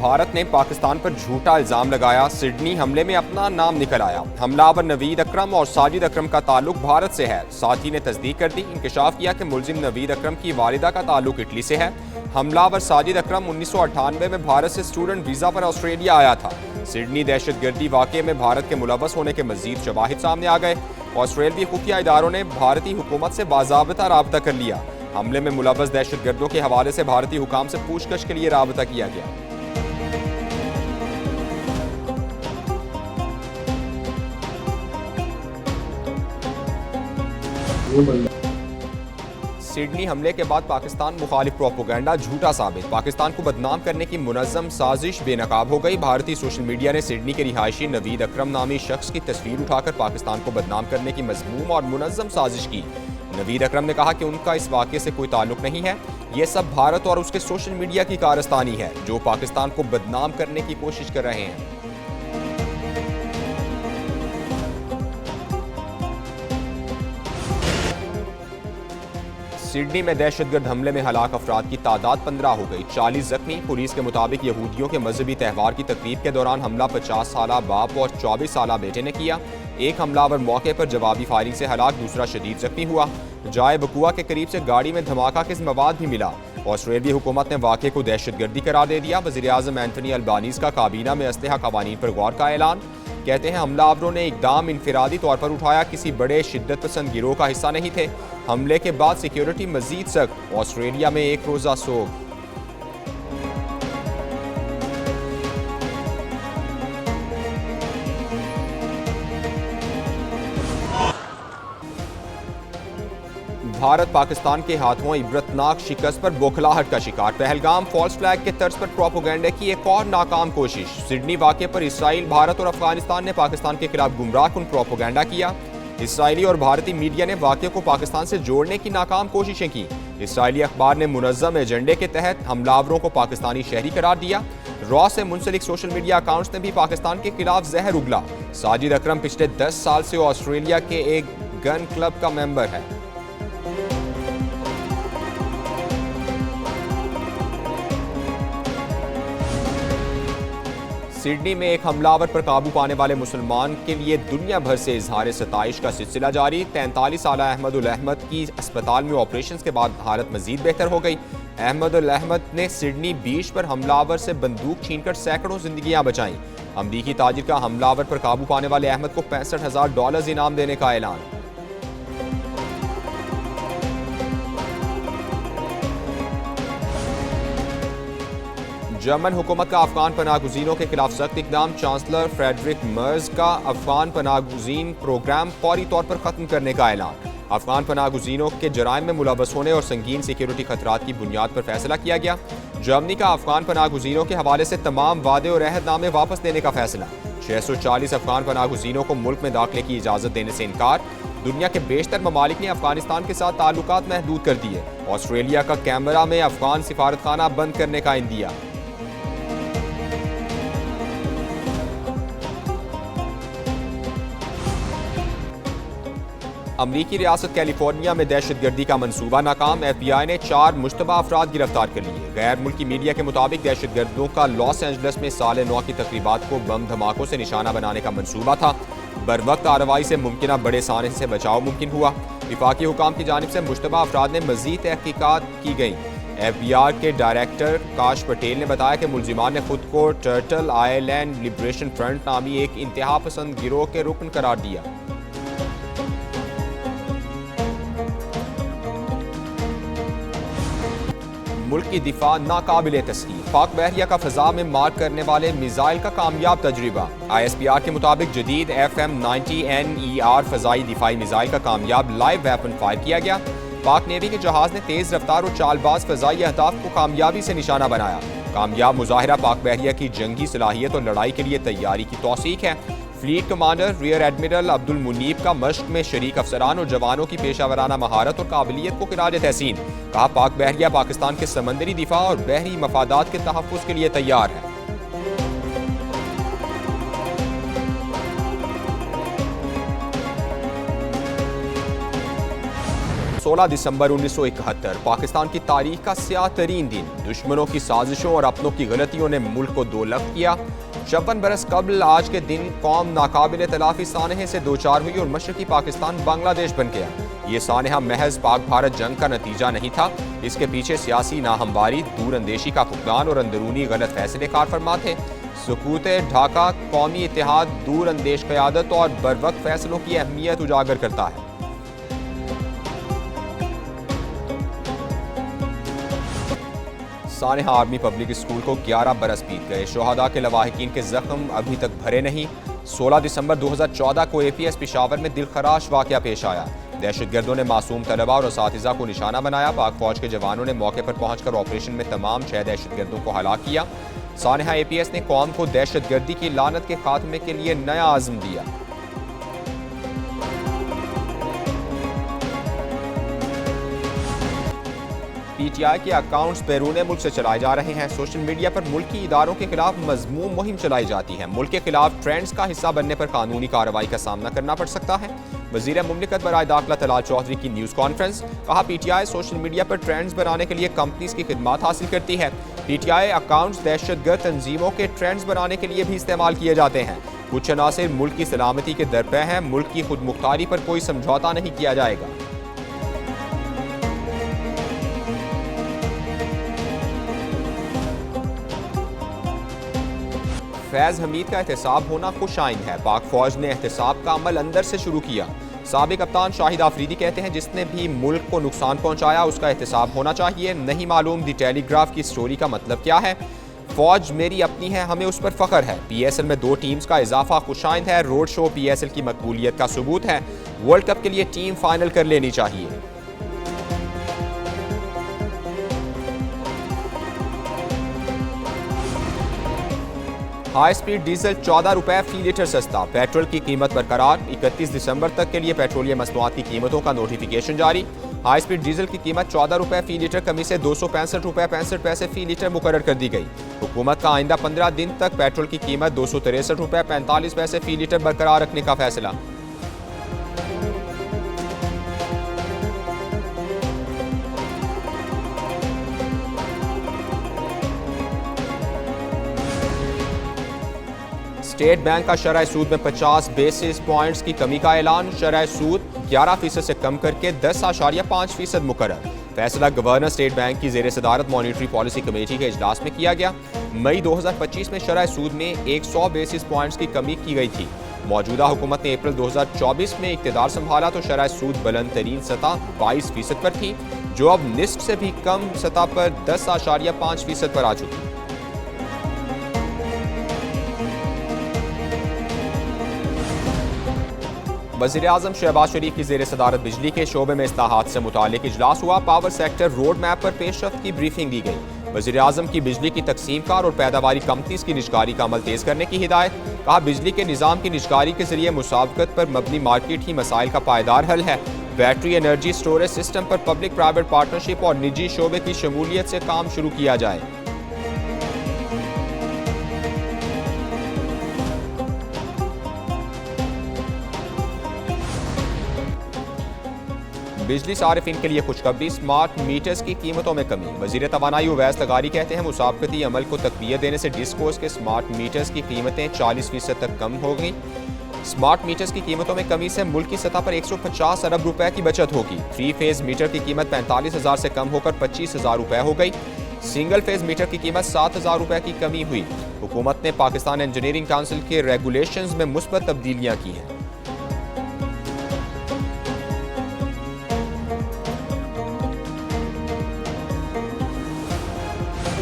भारत ने पाकिस्तान पर झूठा इल्जाम लगाया। सिडनी हमले में अपना नाम निकल आया। हमलावर नवीद अकरम और साजिद अकरम का ताल्लुक भारत से है। साथी ने तस्दीक कर दी। इंकशाफ किया कि मुलजिम नवीद अकरम की वालिदा का ताल्लुक इटली से है। हमलावर साजिद अकरम 1998 में भारत से स्टूडेंट वीजा पर ऑस्ट्रेलिया आया था। सिडनी दहशतगर्दी वाक़े में भारत के मुलव्वस होने के मजीद शवाहिद सामने आ गए। ऑस्ट्रेलियाई खुफिया इदारों ने भारतीय हुकूमत से बाज़ाब्ता राब्ता कर लिया। हमले में मुलव्वस दहशतगर्दों के हवाले से भारतीय हुकाम से पूछताछ के लिए राब्ता किया गया। सिडनी हमले के बाद पाकिस्तान मुखालिफ प्रोपोगंडा झूठा साबित। पाकिस्तान को बदनाम करने की मुनज़्ज़म साजिश बेनकाब हो गई। भारतीय सोशल मीडिया ने सिडनी के रिहायशी नवीद अकरम नामी शख्स की तस्वीर उठाकर पाकिस्तान को बदनाम करने की मज़मूम और मुनज़्ज़म साजिश की। नवीद अकरम ने कहा कि उनका इस वाक़े से कोई ताल्लुक नहीं है। ये सब भारत और उसके सोशल मीडिया की कारस्तानी है जो पाकिस्तान को बदनाम करने की कोशिश कर रहे हैं। सिडनी में दहशतगर्द हमले में हलाक अफराद की तादाद 15 हो गई, 40 जख्मी। पुलिस के मुताबिक यहूदियों के मजहबी त्यौहार की तकरीब के दौरान हमला 50 साला बाप और 24 साला बेटे ने किया। एक हमलावर मौके पर जवाबी फायरिंग से हलाक, दूसरा शदीद जख्मी हुआ। जाए बकुआ के करीब से गाड़ी में धमाका के मवाद भी मिला। ऑस्ट्रेलियाई हुकूमत ने वाक़े को दहशतगर्दी करार दे दिया। वज़ीर-ए-आज़म एंथनी अल्बानीज़ का काबीना में असलहा कवानीन पर गौर का ऐलान। कहते हैं हमलावरों ने इकदाम इनफिरादी तौर पर उठाया, किसी बड़े शिद्दत पसंद गिरोह का हिस्सा नहीं थे। हमले के बाद सिक्योरिटी मजीद सख्त। ऑस्ट्रेलिया में एक रोज़ा सोग। भारत पाकिस्तान के हाथों इबरतनाक शिकस्त पर बौखलाहट का शिकार। पहलगाम फॉल्स फ्लैग के तर्ज पर प्रोपोगंडे की एक और नाकाम कोशिश। सिडनी वाक़े पर इसराइल, भारत और अफगानिस्तान ने पाकिस्तान के खिलाफ गुमराहकुन प्रोपोगंडा किया। इसराइली और भारतीय मीडिया ने वाक़े को पाकिस्तान से जोड़ने की नाकाम कोशिशें की। इसराइली अखबार ने मुनज़्ज़म एजेंडे के तहत हमलावरों को पाकिस्तानी शहरी करार दिया। रॉ से मुंसलिक सोशल मीडिया अकाउंट्स ने भी पाकिस्तान के खिलाफ जहर उगला। साजिद अकरम पिछले 10 साल से ऑस्ट्रेलिया के एक गन क्लब का मेंबर है। सिडनी में एक हमलावर पर काबू पाने वाले मुसलमान के लिए दुनिया भर से इजहार सताइश का सिलसिला जारी। 43 साला अहमदुल अहमद की अस्पताल में ऑपरेशन के बाद हालत मजीद बेहतर हो गई। अहमदुल अहमद ने सिडनी बीच पर हमलावर से बंदूक छीनकर सैकड़ों जिंदगियां बचाईं। अमरीकी ताजिर का हमलावर पर काबू पाने वाले अहमद को $65,000 इनाम देने का ऐलान। जर्मन हुकूमत का अफगान पनाहगुजीनों के खिलाफ सख्त इकदाम। चांसलर फ्रेडरिक मर्ज का अफगान पनाहगुजीन प्रोग्राम फौरी तौर पर खत्म करने का ऐलान। अफगान पनाहगुजीनों के जराइम में मुलव्वस होने और संगीन सिक्योरिटी खतरात की बुनियाद पर फैसला किया गया। जर्मनी का अफगान पनाहगुजीनों के हवाले से तमाम वादे और अहदनामे वापस लेने का फैसला। 640 अफगान पनाहगुजीनों को मुल्क में दाखिले की इजाज़त देने से इनकार। दुनिया के बेशतर ममालिक ने अफगानिस्तान के साथ ताल्लुकात महदूद कर दिए। ऑस्ट्रेलिया का कैमरा में अफगान सिफारतखाना बंद करने का इंदिया। अमरीकी रियासत कैलिफोर्निया में दहशतगर्दी का मंसूबा नाकाम। FBI ने 4 मुश्तबा अफराद गिरफ्तार कर लिए। गैर मुल्की मीडिया के मुताबिक दहशतगर्दों का लॉस एंजल्स में साल नौ की तकरीबात को बम धमाकों से निशाना बनाने का मंसूबा था। बरवक्त कार्रवाई से मुमकिन बड़े साने से बचाव मुमकिन हुआ। विफाकी हुकाम की जानिब से मुश्तबा अफराद ने मजीद तहकीकात की गई। FBI के डायरेक्टर काश पटेल ने बताया कि मुलजिमान ने खुद को टर्टल आइलैंड लिबरेशन फ्रंट नामी एक इंतहा पसंद गिरोह के रुकन करार दिया। मुल्क की दिफा नाकाबिले तस्लीम। पाक बहरिया का फजा में मार करने वाले मिसाइल का कामयाब तजर्बा। ISPR के मुताबिक जदीद FM-90NER फजाई दिफाई मिसाइल का कामयाब लाइव वेपन फायर किया गया। पाक नेवी के जहाज ने तेज रफ्तार और चालबाज फजाई अहदाफ को कामयाबी से निशाना बनाया। कामयाब मुजाहिरा पाक बहरिया की जंगी सलाहियत और लड़ाई के लिए तैयारी की तौसीक है। Fleet commander rear admiral Abdul Munib का मश्क में शरीक अफसरान और जवानों की पेशावराना महारत और काबिलियत को खिराज तहसीन। कहा, पाक बहरिया पाकिस्तान के समंदरी दिफा और बहरी मफादात के तहफ़्फ़ुज़ के लिए तैयार है। 16 दिसंबर 1971 पाकिस्तान की तारीख का स्याह तरीन दिन। दुश्मनों की साजिशों और अपनों की गलतियों ने मुल्क को दो लख किया। 56 बरस कबल आज के दिन कौम नाकाबिल तलाफी सानहे से दो चार हुई और मशरकी पाकिस्तान बांग्लादेश बन गया। ये सानहा महज पाक भारत जंग का नतीजा नहीं था, इसके पीछे सियासी नाहमवारी, दूर अंदेशी का फुकदान और अंदरूनी गलत फैसले कार फरमा थे। सुकूत ढाका कौमी इत्तेहाद, दूर अंदेश क़यादत और बरवक्त फैसलों की अहमियत उजागर करता है। सानहा आर्मी पब्लिक स्कूल को 11 बरस बीत गए। शोहदा के लवाहिकीन के जख्म अभी तक भरे नहीं। 16 दिसंबर 2014 को APS पेशावर में दिलखराश वाक़या पेश आया। दहशतगर्दों ने मासूम तलबा और असातिज़ा को निशाना बनाया। पाक फौज के जवानों ने मौके पर पहुंचकर ऑपरेशन में तमाम 6 दहशतगर्दों को हलाक किया। सानहा APS ने कौम को दहशतगर्दी की लानत के खात्मे के लिए नया आज़म दिया। PTI के अकाउंट्स बैरून मुल्क से चलाए जा रहे हैं। सोशल मीडिया पर मुल्की इदारों के खिलाफ मजमूम मुहिम चलाई जाती है। मुल्क के खिलाफ ट्रेंड्स का हिस्सा बनने पर कानूनी कार्रवाई का सामना करना पड़ सकता है। वज़ीर मुमलिकत बराए दाखिला तलाल चौधरी की न्यूज़ कॉन्फ्रेंस। कहा, PTI सोशल मीडिया पर ट्रेंड्स बनाने के लिए कंपनीज की खिदमत हासिल करती है। PTI अकाउंट्स दहशतगर्द तंजीमों के ट्रेंड्स बनाने के लिए भी इस्तेमाल किए जाते हैं। कुछ अनासिर मुल्क की सलामती के दरपे हैं। मुल्क की खुद मुख्तारी पर कोई समझौता नहीं किया जाएगा। फैज़ हमीद का एहतसाब होना खुश आइन है। पाक फौज ने एहतसाब का अमल अंदर से शुरू किया। साबिक कप्तान शाहिद आफरीदी कहते हैं, जिसने भी मुल्क को नुकसान पहुंचाया उसका एहतसाब होना चाहिए। नहीं मालूम दी टेलीग्राफ की स्टोरी का मतलब क्या है। फौज मेरी अपनी है, हमें उस पर फख्र है। PSL में 2 टीम्स का इजाफा खुशाइंद है। रोड शो PSL की मकबूलियत का सबूत है। वर्ल्ड कप के लिए टीम फाइनल कर लेनी चाहिए। हाई स्पीड डीजल 14 रुपए फी लीटर सस्ता। पेट्रोल की कीमत बरकरार। 31 दिसंबर तक के लिए पेट्रोलियम मसनूआत की कीमतों का नोटिफिकेशन जारी। हाई स्पीड डीजल की कीमत 14 रुपए फी लीटर कमी से 265 रुपए 65 पैसे फी लीटर मुकर्रर कर दी गई। हुकूमत का आइंदा 15 दिन तक पेट्रोल की कीमत 263 रुपए 45 पैसे फी लीटर बरकरार रखने का फैसला। स्टेट बैंक का शरह सूद में 50 बेसिस पॉइंट्स की कमी का ऐलान। शरह सूद 11% से कम करके 10.5% मुकर्रर। फैसला गवर्नर स्टेट बैंक की जेर सदारत मॉनिटरी पॉलिसी कमेटी के इजलास में किया गया। मई 2025 में शरह सूद में 100 बेसिस पॉइंट्स की कमी की गई थी। मौजूदा हुकूमत ने अप्रैल 2024 में इक़्तिदार संभाला तो शरह सूद बुलंद तरीन सतह 22% पर थी, जो अब निस्फ से भी कम सतह पर 10.5% पर आ चुकी। वज़ीर-ए-आज़म शहबाज शरीफ की ज़ेर सदारत बिजली के शोबे में इस्लाहात से मुताल्लिक़ इजलास हुआ। पावर सेक्टर रोड मैप पर पेशरफ्त की ब्रीफिंग दी गई। वज़ीर-ए-आज़म की बिजली की तकसीमकार और पैदावारी कंपनीज की निजकारी का अमल तेज़ करने की हिदायत। कहा, बिजली के निज़ाम की निजकारी के जरिए मुसावकत पर मबनी मार्केट ही मसाइल का पायदार हल है। बैटरी एनर्जी स्टोरेज सिस्टम पर पब्लिक प्राइवेट पार्टनरशिप और निजी शोबे की शमूलियत से काम शुरू किया जाए। बिजली सारिफिन के लिए खुशखबरी, स्मार्ट मीटर्स की कीमतों में कमी। वज़ीर तवानाई उवैस लगारी कहते हैं, मुसाबकती अमल को तक़वियत देने से डिस्कोस के स्मार्ट मीटर्स की कीमतें 40% तक कम हो गई। स्मार्ट मीटर्स की कीमतों में कमी से मुल्क की सतह पर 150 अरब रुपए की बचत होगी। 3 फेज मीटर की कीमत 45,000 से कम होकर 25,000 रुपए हो गई। सिंगल फेज मीटर की कीमत 7,000 रुपए की कमी हुई। हुकूमत ने पाकिस्तान इंजीनियरिंग काउंसिल के रेगुलेशंस में मुस्बत तब्दीलियां की हैं।